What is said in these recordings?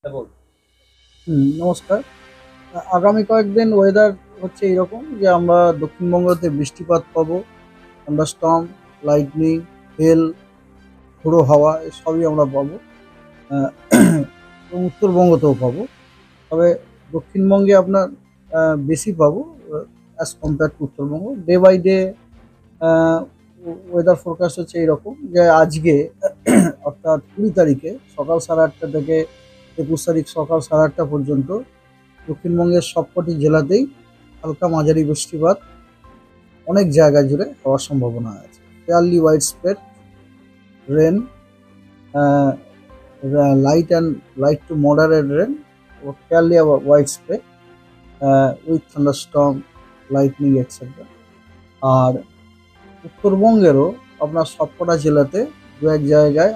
এবং নমস্কার। আগামী কয়েকদিন ওয়েদার হচ্ছে এরকম যে আমরা দক্ষিণবঙ্গতে বৃষ্টিপাত পাবো, থান্ডারস্টর্ম, লাইটনিং, হেল, ঝোড়ো হাওয়া সবই আমরা পাবো। আহ, এবং উত্তরবঙ্গতেও পাবো। তবে দক্ষিণবঙ্গে আপনার বেশি পাবো as compare to Uttarbanga. Day by day weather forecast হচ্ছে এরকম যে আজকে অর্থাৎ 20 তারিখে সকাল 8:30 থেকে 21 তারিখ সকাল 8:30 পর্যন্ত দক্ষিণবঙ্গের সবকটি জেলাতেই হালকা মাঝারি বৃষ্টিপাত অনেক জায়গা জুড়ে হওয়ার সম্ভাবনা আছে। Fairly wide spread rain, light and light to moderate rain, fairly wide spread with thunderstorm, lightning etcetera. আর উত্তরবঙ্গেরও আপনার সবকটা জেলাতে দু এক জায়গায়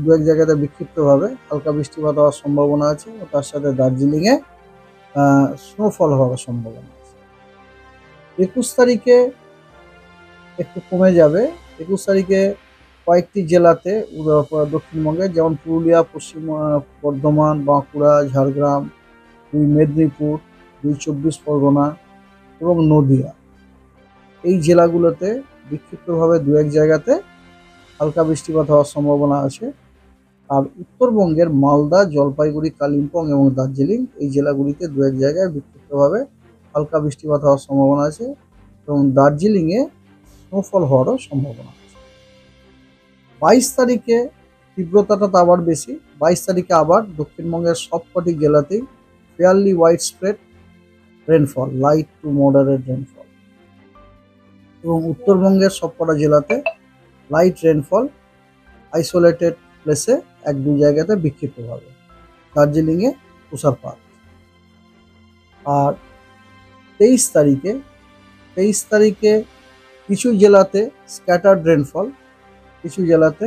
দু এক জায়গাতে বিক্ষিপ্তভাবে হালকা বৃষ্টিপাত হওয়ার সম্ভাবনা আছে ও তার সাথে দার্জিলিংয়ে স্নোফল হওয়ার সম্ভাবনা আছে। 21 তারিখে একটু কমে যাবে। 21 তারিখে কয়েকটি জেলাতে দক্ষিণবঙ্গে যেমন পুরুলিয়া, পশ্চিম বর্ধমান, বাঁকুড়া, ঝাড়গ্রাম, দুই মেদিনীপুর, দুই 24 পরগনা এবং নদিয়া, এই জেলাগুলোতে বিক্ষিপ্তভাবে দু এক জায়গাতে হালকা বৃষ্টিপাত হওয়ার সম্ভাবনা আছে। আর উত্তরবঙ্গের মালদা, জলপাইগুড়ি, কালিম্পং এবং দার্জিলিং, এই জেলাগুলিতে দু এক জায়গায় বিক্ষিপ্তভাবে হালকা বৃষ্টিপাত হওয়ার সম্ভাবনা আছে এবং দার্জিলিংয়ে স্নোফল হওয়ারও সম্ভাবনা আছে। 22 তারিখে তীব্রতাটা তো আবার বেশি। 22 তারিখে আবার দক্ষিণবঙ্গের সবকটি জেলাতেই fairly wide spread rainfall, light to moderate rainfall, এবং উত্তরবঙ্গের সবকটা জেলাতে লাইট রেনফল, আইসোলেটেড প্লেসে এক দুই জায়গাতে বিক্ষিপ্তভাবে, দার্জিলিংয়ে তুষারপাত। আর 23 তারিখে 23 তারিখে কিছু জেলাতে স্ক্যাটার্ড রেনফল, কিছু জেলাতে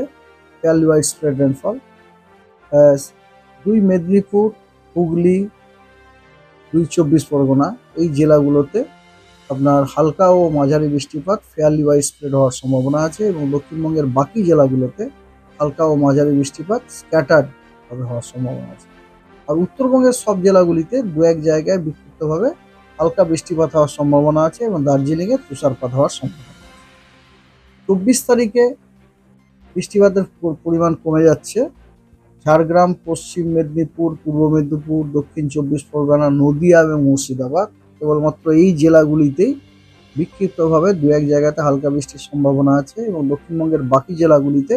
ফেয়ারলি ওয়াইড স্প্রেড রেনফল। দুই মেদিনীপুর, হুগলি, দুই 24 পরগনা, এই জেলাগুলোতে আপনার হালকা ও মাঝারি বৃষ্টিপাত ফেয়ারলি ওয়াইড স্প্রেড হওয়ার সম্ভাবনা আছে এবং দক্ষিণবঙ্গের বাকি জেলাগুলোতে হালকা ও মাঝারি বৃষ্টিপাত স্ক্যাটার্ড ভাবে হওয়ার সম্ভাবনা আছে। আর উত্তরবঙ্গের সব জেলাগুলিতে দু এক জায়গায় বিক্ষিপ্তভাবে হালকা বৃষ্টিপাত হওয়ার সম্ভাবনা আছে এবং দার্জিলিংয়ে তুষারপাত হওয়ার সম্ভাবনা আছে। 24 তারিখে বৃষ্টিপাতের পরিমাণ কমে যাচ্ছে। ঝাড়গ্রাম, পশ্চিম মেদিনীপুর, পূর্ব মেদিনীপুর, দক্ষিণ 24 পরগনা, নদিয়া এবং মুর্শিদাবাদ, কেবলমাত্র এই জেলাগুলিতেই বিক্ষিপ্তভাবে দু এক জায়গাতে হালকা বৃষ্টির সম্ভাবনা আছে এবং দক্ষিণবঙ্গের বাকি জেলাগুলিতে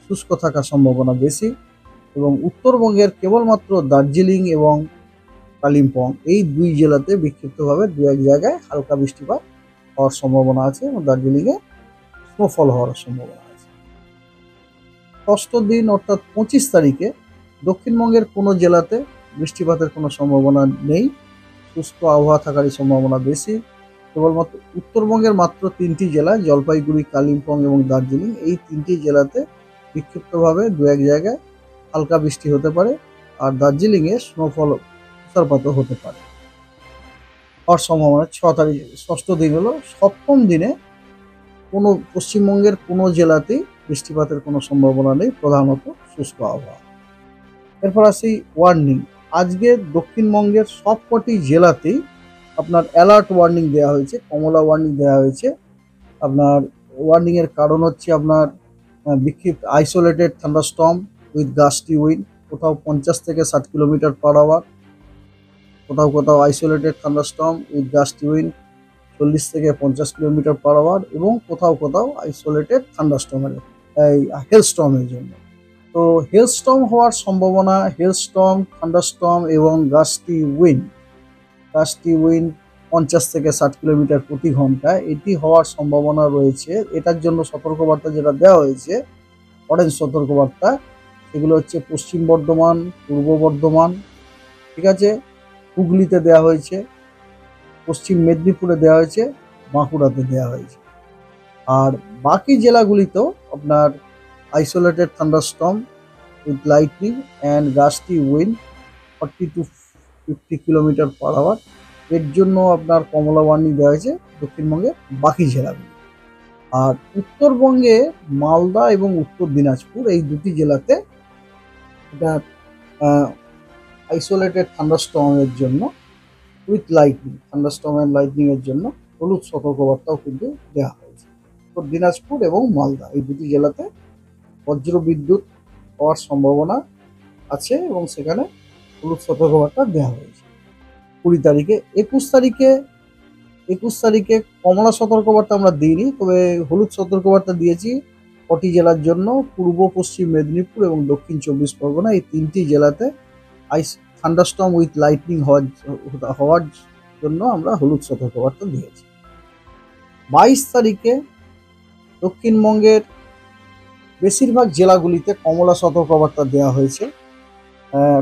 শুষ্ক থাকার সম্ভাবনা বেশি এবং উত্তরবঙ্গের কেবলমাত্র দার্জিলিং এবং কালিম্পং, এই দুই জেলাতে বিক্ষিপ্তভাবে দু এক জায়গায় হালকা বৃষ্টিপাত হওয়ার সম্ভাবনা আছে এবং দার্জিলিংয়ে স্নোফল হওয়ার সম্ভাবনা আছে। ষষ্ঠ দিন অর্থাৎ 25 তারিখে দক্ষিণবঙ্গের কোনো জেলাতে বৃষ্টিপাতের কোনো সম্ভাবনা নেই, শুষ্ক আবহাওয়া থাকারই সম্ভাবনা বেশি। কেবলমাত্র উত্তরবঙ্গের মাত্র 3টি জেলা জলপাইগুড়ি, কালিম্পং এবং দার্জিলিং, এই 3টি জেলাতে বিক্ষিপ্তভাবে দু এক জায়গায় হালকা বৃষ্টি হতে পারে আর দার্জিলিংয়ে স্নোফল, তুষারপাতও হতে পারে হওয়ার সম্ভাবনা। 6 তারিখ ষষ্ঠ দিন হলো। সপ্তম দিনে কোনো পশ্চিমবঙ্গের কোনো জেলাতেই বৃষ্টিপাতের কোনো সম্ভাবনা নেই, প্রধানত শুষ্ক আবহাওয়া। এরপর আসি ওয়ার্নিং। আজকে দক্ষিণবঙ্গের সবকটি জেলাতেই আপনার অ্যালার্ট ওয়ার্নিং দেওয়া হয়েছে, কমলা ওয়ার্নিং দেওয়া হয়েছে। আপনার ওয়ার্নিং এর কারণ হচ্ছে আপনার বিক্ষিপ্ত isolated thunderstorm with gusty wind, কোথাও 50 থেকে 60 কিলোমিটার পার আওয়ার, কোথাও কোথাও isolated thunderstorm with gusty wind 40 থেকে 50 কিলোমিটার পার আওয়ার এবং কোথাও কোথাও আইসোলেটেড থান্ডারস্টর্মের এই হেলস্টর্মের জন্য। তো হেলস্টর্ম হওয়ার সম্ভাবনা, হেলস্টর্ম, থান্ডারস্টর্ম এবং গাস্টি উইন্ড 50 থেকে 60 কিলোমিটার প্রতি ঘন্টা, এটি হওয়ার সম্ভাবনা রয়েছে। এটার জন্য সতর্কবার্তা যেটা দেওয়া হয়েছে, অরেঞ্জ সতর্কবার্তা, সেগুলো হচ্ছে পশ্চিম বর্ধমান, পূর্ব বর্ধমান, ঠিক আছে, হুগলিতে দেওয়া হয়েছে, পশ্চিম মেদিনীপুরে দেওয়া হয়েছে, বাঁকুড়াতে দেওয়া হয়েছে। আর বাকি জেলাগুলিতেও আপনার isolated thunderstorm with lightning and gusty wind 40 to 50 kilometre per hour, এর জন্য আপনার কমলা ওয়ার্নিং দেওয়া হয়েছে দক্ষিণবঙ্গের বাকি জেলাগুলি। আর উত্তরবঙ্গে মালদা এবং উত্তর দিনাজপুর, এই দুটি জেলাতে এটা আইসোলেটেড থান্ডারস্টর্মের জন্য with lightning, thunderstorm and lightning এর জন্য হলুদ সতর্কবার্তাও কিন্তু দেওয়া হয়েছে। তো দিনাজপুর এবং মালদা এই দুটি জেলাতে বজ্র বিদ্যুৎ হওয়ার সম্ভাবনা আছে এবং সেখানে হলুদ সতর্কবার্তা দেওয়া হয়েছে। 20 তারিখে, 21 তারিখে কমলা সতর্কবার্তা আমরা দিইনি, তবে হলুদ সতর্কবার্তা দিয়েছি কটি জেলার জন্য, পূর্ব পশ্চিম মেদিনীপুর এবং দক্ষিণ 24 পরগনা, এই তিনটি জেলাতে আইস থান্ডারস্টর্ম উইথ লাইটনিং হওয়ার জন্য আমরা হলুদ সতর্কবার্তা দিয়েছি। 22 তারিখে দক্ষিণবঙ্গের বেশিরভাগ জেলাগুলিতে কমলা সতর্কবার্তা দেওয়া হয়েছে।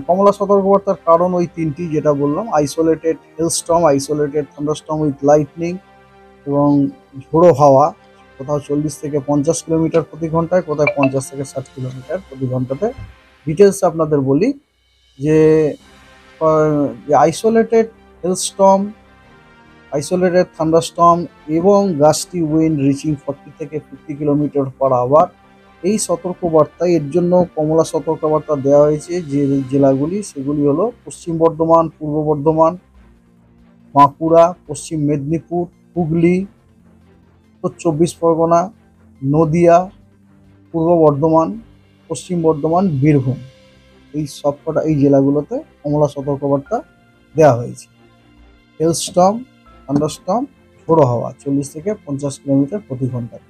কমলা সতর্কবার্তার কারণ ওই তিনটি যেটা বললাম, isolated hailstorm, isolated thunderstorm with lightning এবং ঝোড়ো হাওয়া, কোথাও 40 থেকে 50 কিলোমিটার প্রতি ঘন্টায়, কোথায় 50 থেকে 60 কিলোমিটার প্রতি ঘন্টাতে। ডিটেলস আপনাদের বলি যে আইসোলেটেড হেলস্টর্ম, আইসোলেটেড থান্ডারস্টর্ম এবং গাস্টি উইন্ড রিচিং 40 থেকে 50 কিলোমিটার পার আওয়ার, এই সতর্কবার্তায় এর জন্য কমলা সতর্কবার্তা দেওয়া হয়েছে। যে জেলাগুলি সেগুলি হলো পশ্চিম বর্ধমান, পূর্ব বর্ধমান, বাঁকুড়া, পশ্চিম মেদিনীপুর, হুগলি, উত্তর 24 পরগনা, নদিয়া, পূর্ব বর্ধমান, পশ্চিম বর্ধমান, বীরভূম, এই সবকটা এই জেলাগুলোতে কমলা সতর্কবার্তা দেওয়া হয়েছে। হেলস্টর্ম, থান্ডারস্টর্ম, ঝোড়ো হাওয়া 40 থেকে 50 কিলোমিটার প্রতি ঘন্টায়।